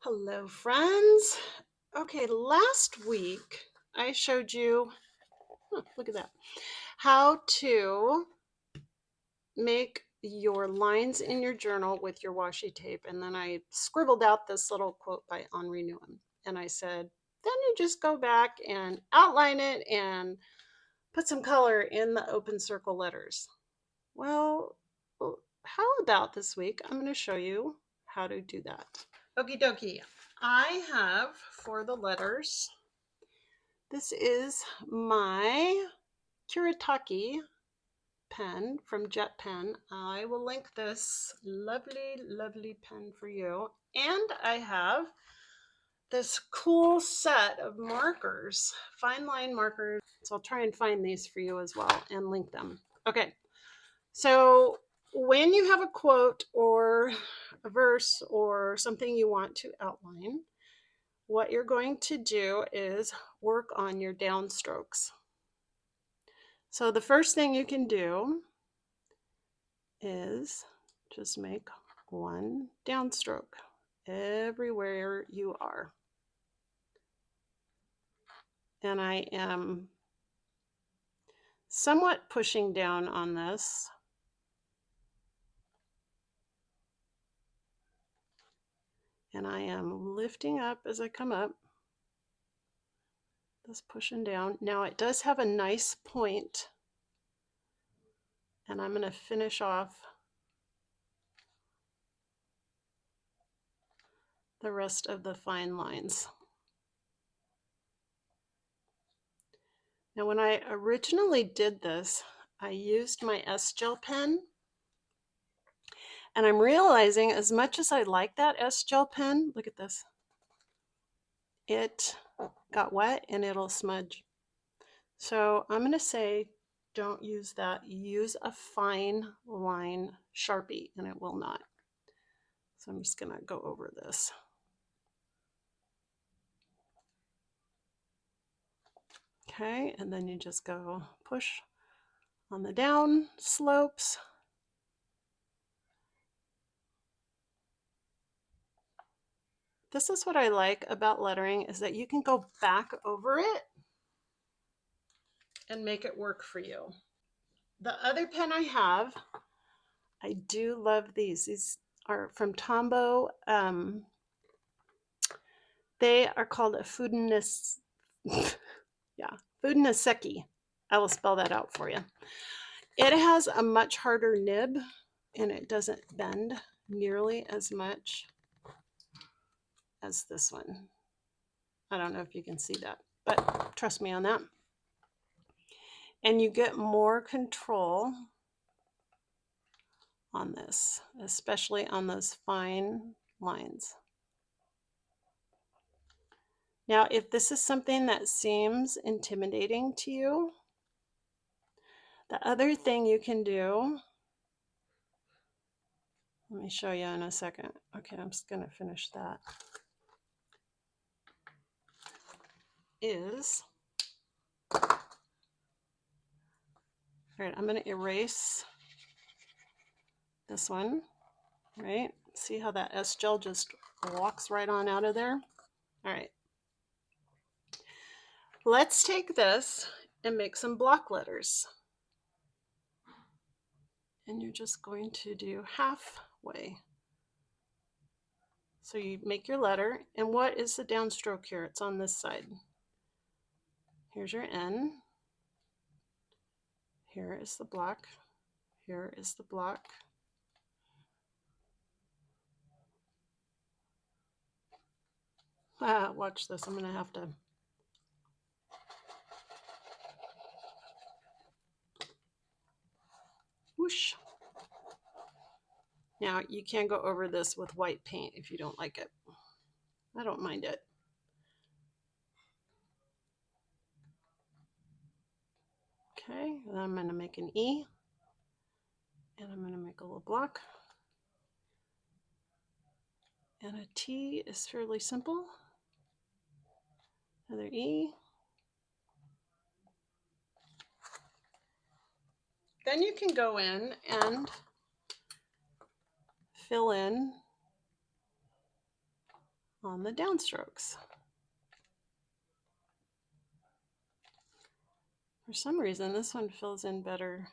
Hello, friends. Okay, last week I showed you, look at that, how to make your lines in your journal with your washi tape. And then I scribbled out this little quote by Henri Nouwen. And I said, then you just go back and outline it and put some color in the open circle letters. Well, how about this week? I'm going to show you how to do that. Okie dokie. I have for the letters, this is my Kuretake pen from Jet Pen. I will link this lovely, lovely pen for you. And I have this cool set of markers, fine line markers. So I'll try and find these for you as well and link them. Okay, so when you have a quote or a verse or something you want to outline, what you're going to do is work on your downstrokes. So the first thing you can do is just make one downstroke everywhere you are. And I am somewhat pushing down on this. And I am lifting up as I come up. Just pushing down. Now it does have a nice point. And I'm going to finish off the rest of the fine lines. Now, when I originally did this, I used my S-Gel pen. And I'm realizing as much as I like that S-Gel pen, look at this, it got wet and it'll smudge. So I'm going to say don't use that. Use a fine line Sharpie and it will not. So I'm just going to go over this. Okay, and then you just go push on the down slopes. This is what I like about lettering, is that you can go back over it and make it work for you. The other pen I have, I do love these. These are from Tombow. They are called a Fudineseki. I will spell that out for you. It has a much harder nib and it doesn't bend nearly as much as this one. I don't know if you can see that, but trust me on that. And you get more control on this, especially on those fine lines. Now, if this is something that seems intimidating to you, the other thing you can do, let me show you in a second. Okay, I'm just going to finish that. All right, I'm going to erase this one, right? See how that S-Gel just walks right on out of there? All right. Let's take this and make some block letters. And you're just going to do halfway. So you make your letter, and what is the downstroke here? It's on this side. Here's your N. Here is the block. Here is the block. Watch this. I'm going to have to. Whoosh. Now, you can go over this with white paint if you don't like it. I don't mind it. Okay, and I'm going to make an E. And I'm going to make a little block. And a T is fairly simple. Another E. Then you can go in and fill in on the downstrokes. For some reason, this one fills in better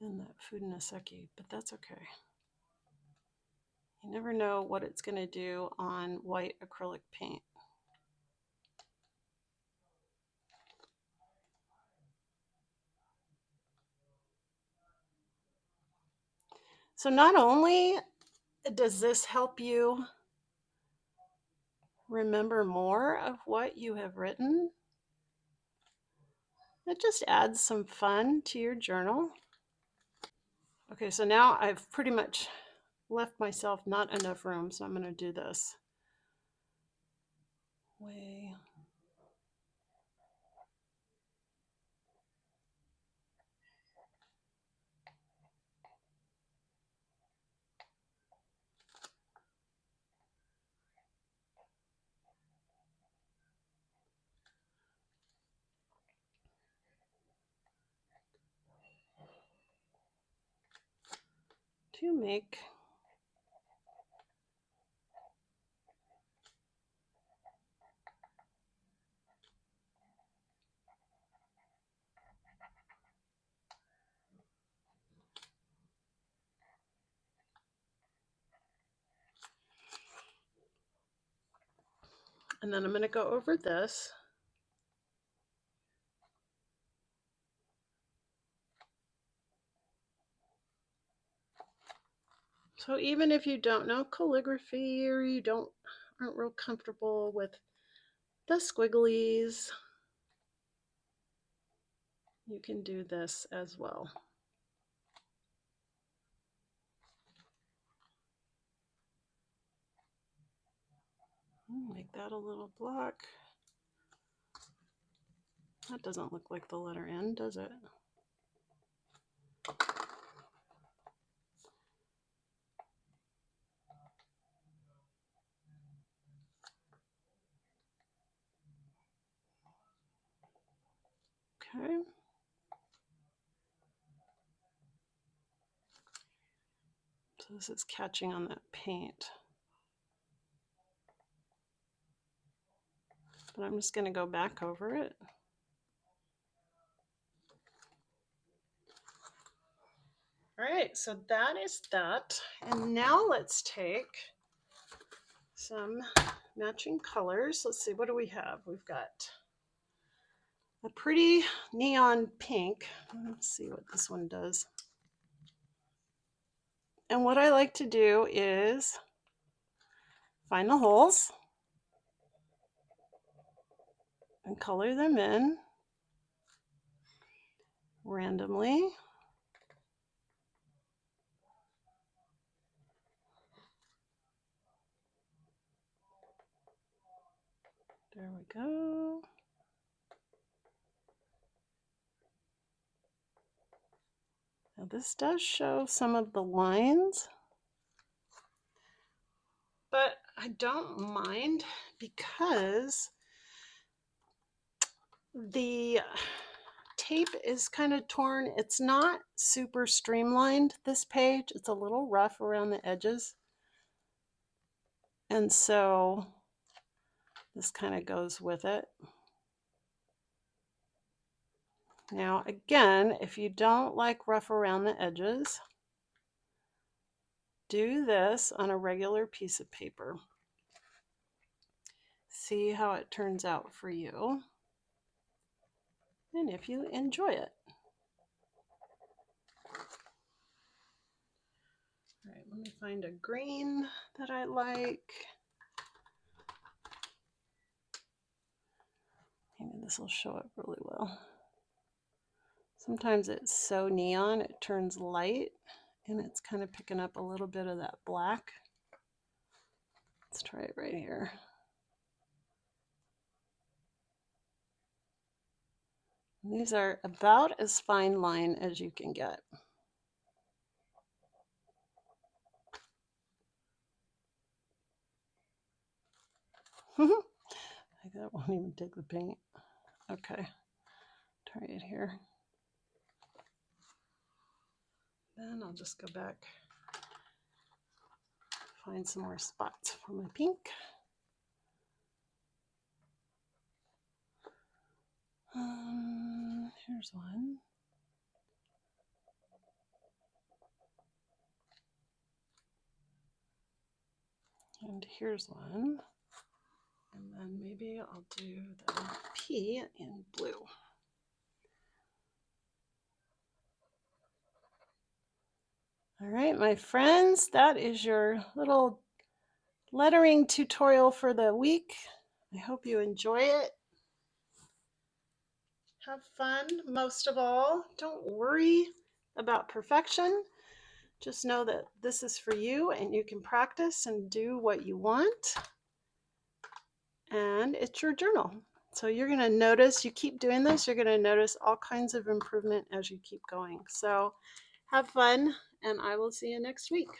than that Fudanaseki, but that's okay. You never know what it's going to do on white acrylic paint. So not only does this help you remember more of what you have written, it just adds some fun to your journal. Okay, so now I've pretty much left myself not enough room, so I'm going to do this way. To make and then I'm going to go over this. So even if you don't know calligraphy or you aren't real comfortable with the squigglies, you can do this as well. Make that a little block. That doesn't look like the letter N, does it? Okay. So this is catching on that paint. But I'm just going to go back over it. All right, so that is that. And now let's take some matching colors. Let's see, what do we have? We've got a pretty neon pink. Let's see what this one does. And what I like to do is find the holes and color them in randomly. There we go. Now this does show some of the lines, but I don't mind because the tape is kind of torn. It's not super streamlined, this page. It's a little rough around the edges. And so this kind of goes with it. Now, again, if you don't like rough around the edges, do this on a regular piece of paper. See how it turns out for you, and if you enjoy it. All right, let me find a green that I like. Maybe this will show up really well. Sometimes it's so neon, it turns light, and it's kind of picking up a little bit of that black. Let's try it right here. And these are about as fine line as you can get. That won't even take the paint. Okay, try it here. Then I'll just go back, Find some more spots for my pink. Here's one. And here's one. And then maybe I'll do the P in blue. All right, my friends, that is your little lettering tutorial for the week. I hope you enjoy it. Have fun. Most of all, don't worry about perfection. Just know that this is for you and you can practice and do what you want. And it's your journal. So you're going to notice, you keep doing this, you're going to notice all kinds of improvement as you keep going. So have fun, and I will see you next week.